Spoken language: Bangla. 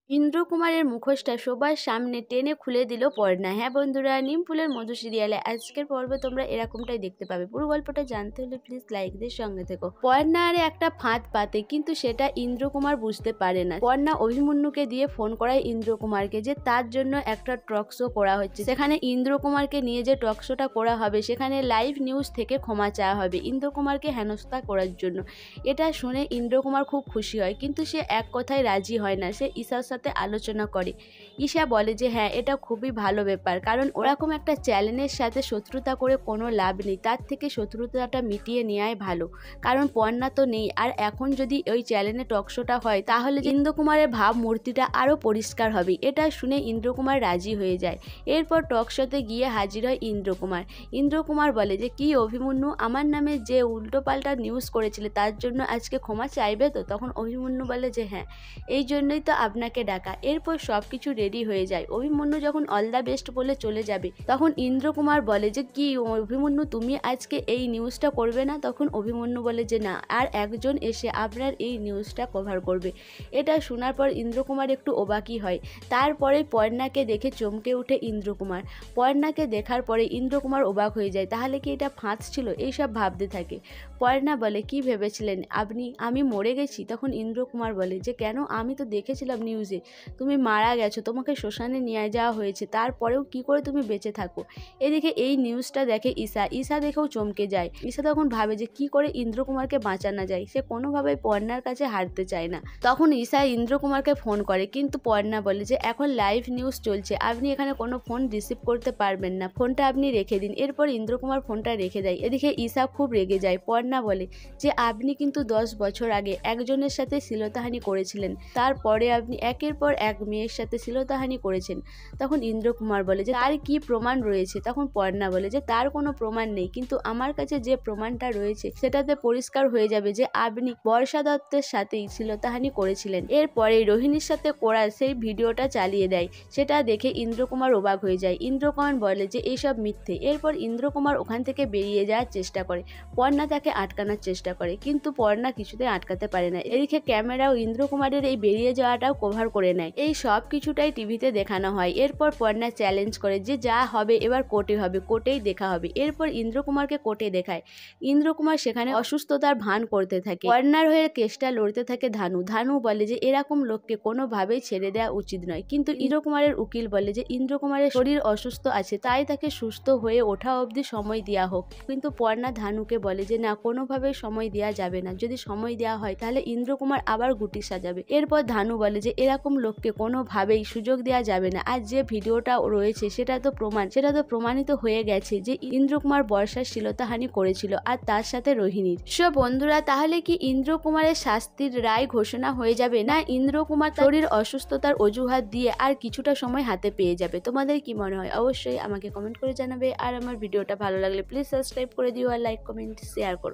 ইন্দ্র কুমারের মুখোশটা সবার সামনে টেনে খুলে দিল পর্ণা। হ্যাঁ বন্ধুরা, নিম ফুলের মধু সিরিয়ালে আজকের পর্বে তোমরা এরকমটাই দেখতে পাবে। পুরো গল্পটা জানতে হলে প্লিজ লাইক দিয়ে সঙ্গে থেকো। পর্ণা আরে একটা ফাঁদ পাতে, কিন্তু সেটা ইন্দ্র কুমার বুঝতে পারে না। পর্ণা অভিমন্যুকে দিয়ে ফোন করায় ইন্দ্র কুমারকে যে তার জন্য একটা টক শো করা হচ্ছে। সেখানে ইন্দ্র কুমারকে নিয়ে যে টক শোটা করা হবে সেখানে লাইভ নিউজ থেকে ক্ষমা চাওয়া হবে ইন্দ্র কুমারকে হেনস্থা করার জন্য। এটা শুনে ইন্দ্র কুমার খুব খুশি হয়, কিন্তু সে এক কথায় রাজি হয় না। সে ঈশার সাথে আলোচনা করে। ঈশা বলে যে হ্যাঁ, এটা খুবই ভালো ব্যাপার, কারণ ওরকম একটা চ্যানেলের সাথে শত্রুতা করে কোনো লাভ নেই। তার থেকে শত্রুতাটা মিটিয়ে নেওয়াই ভালো, কারণ পর্ণা তো নেই। আর এখন যদি ওই চ্যানেলে টক শোটা হয় তাহলে ইন্দ্র কুমারের ভাবমূর্তিটা আরও পরিষ্কার হবে। এটা শুনে ইন্দ্র কুমার রাজি হয়ে যায়। এরপর টক শোতে গিয়ে হাজির হয় ইন্দ্র কুমার। ইন্দ্র কুমার বলে যে কি অভিমন্যু, আমার নামে যে উল্টোপাল্টা নিউজ করেছিলে তার জন্য আজকে ক্ষমা চাইবে তো? তখন অভিমন্যু বলে যে হ্যাঁ, এই জন্যই তো আপনাকে ডাকা। এরপর সব কিছু রেডি হয়ে যায়। অভিমন্যু যখন অল দ্য বেস্ট বলে চলে যাবে তখন ইন্দ্র কুমার বলে যে কি অভিমন্যু, তুমি আজকে এই নিউজটা করবে না? তখন অভিমন্যু বলে যে না, আর একজন এসে আপনার এই নিউজটা কভার করবে। এটা শোনার পর ইন্দ্র কুমার একটু অবাকই হয়। তারপরে পর্ণাকে দেখে চমকে উঠে ইন্দ্র কুমার। পর্ণাকে দেখার পরে ইন্দ্র কুমার অবাক হয়ে যায়। তাহলে কি এটা ফাঁদ ছিল? এইসব ভাবতে থাকে। পর্ণা বলে কি ভেবেছিলেন আপনি আমি মরে গেছি? তখন ইন্দ্র কুমার বলে যে কেন, আমি তো দেখেছিলাম নিউজে তুমি মারা গেছো, তোমাকে শ্মশানে নিয়ে যাওয়া হয়েছে, তারপরেও কি করে তুমি বেঁচে থাকো? এদিকে এই নিউজটা দেখে ঈশা দেখেও চমকে যায়। ঈশা তখন ভাবে যে কি করে ইন্দ্র কুমারকে বাঁচানো যায়। সে কোনোভাবেই পর্ণার কাছে হারতে চায় না। তখন ঈশা ইন্দ্র কুমারকে ফোন করে, কিন্তু পর্ণা বলে যে এখন লাইভ নিউজ চলছে, আপনি এখানে কোনো ফোন রিসিভ করতে পারবেন না, ফোনটা আপনি রেখে দিন। এরপর ইন্দ্র কুমার ফোনটা রেখে দেয়। এদিকে ঈশা খুব রেগে যায়। পর্ণা বলে যে আপনি কিন্তু 10 বছর আগে একজনের সাথে শ্লীলতাহানি করেছিলেন, তারপরে আপনি একের পর এক মেয়ের সাথে শ্লীলতাহানি করেছেন। তখন ইন্দ্র কুমার বলে যে তার কি প্রমাণ রয়েছে? তখন পর্ণা বলে যে তার কোনো প্রমাণ নেই, কিন্তু আমার কাছে যে প্রমাণটা রয়েছে সেটাতে পরিষ্কার হয়ে যাবে যে আপনি বর্ষা দত্তের সাথেই শ্লীলতাহানি করেছিলেন। এরপরে রোহিণীর সাথে করা সেই ভিডিওটা চালিয়ে দেয়। সেটা দেখে ইন্দ্র কুমার অবাক হয়ে যায়। ইন্দ্র কুমার বলে যে এইসব মিথ্যে। এরপর ইন্দ্র কুমার ওখান থেকে বেরিয়ে যাওয়ার চেষ্টা করে। পর্ণা তাকে আটকানোর চেষ্টা করে, কিন্তু পর্ণা কিছুতেই আটকাতে পারে না। এদিকে ক্যামেরাও ইন্দ্র কুমারের এই বেরিয়ে যাওয়াটাও কভার করে নেয়। এই সব কিছুটাই টিভিতে দেখানো হয়। এরপর পর্ণা চ্যালেঞ্জ করে যে যা হবে এবার কোর্টে হবে, কোর্টেই দেখা হবে। এরপর ইন্দ্র কুমারকে কোর্টে দেখায়। ইন্দ্র কুমার সেখানে অসুস্থতার ভান করতে থাকে। পর্ণার হয়ে কেসটা লড়তে থাকে ধানু বলে যে এরকম লোককে কোনোভাবেই ছেড়ে দেওয়া উচিত নয়, কিন্তু ইন্দ্র কুমারের উকিল বলে যে ইন্দ্র কুমারের শরীর অসুস্থ আছে, তাই তাকে সুস্থ হয়ে ওঠা অবধি সময় দেওয়া হোক। কিন্তু পর্ণা ধানুকে বলে যে না, কোনোভাবে সময় দেওয়া যাবে না, যদি সময় দেওয়া হয় তাহলে ইন্দ্র কুমার আবার গুটি সাজাবে। এরপর ধানু বলে যে এরকম লোককে কোনোভাবেই সুযোগ দেওয়া যাবে না। আর যে ভিডিওটা রয়েছে সেটা তো প্রমাণিত হয়ে গেছে যে ইন্দ্র কুমার বর্ষার শ্লীলতাহানি করেছিল, আর তার সাথে রোহিণীর। সো বন্ধুরা, তাহলে কি ইন্দ্র কুমারের শাস্তির রায় ঘোষণা হয়ে যাবে, না ইন্দ্র কুমার তার শরীর অসুস্থতার অজুহাত দিয়ে আর কিছুটা সময় হাতে পেয়ে যাবে? তোমাদের কি মনে হয় অবশ্যই আমাকে কমেন্ট করে জানাবে। আর আমার ভিডিওটা ভালো লাগলে প্লিজ সাবস্ক্রাইব করে দিও, আর লাইক কমেন্ট শেয়ার করো।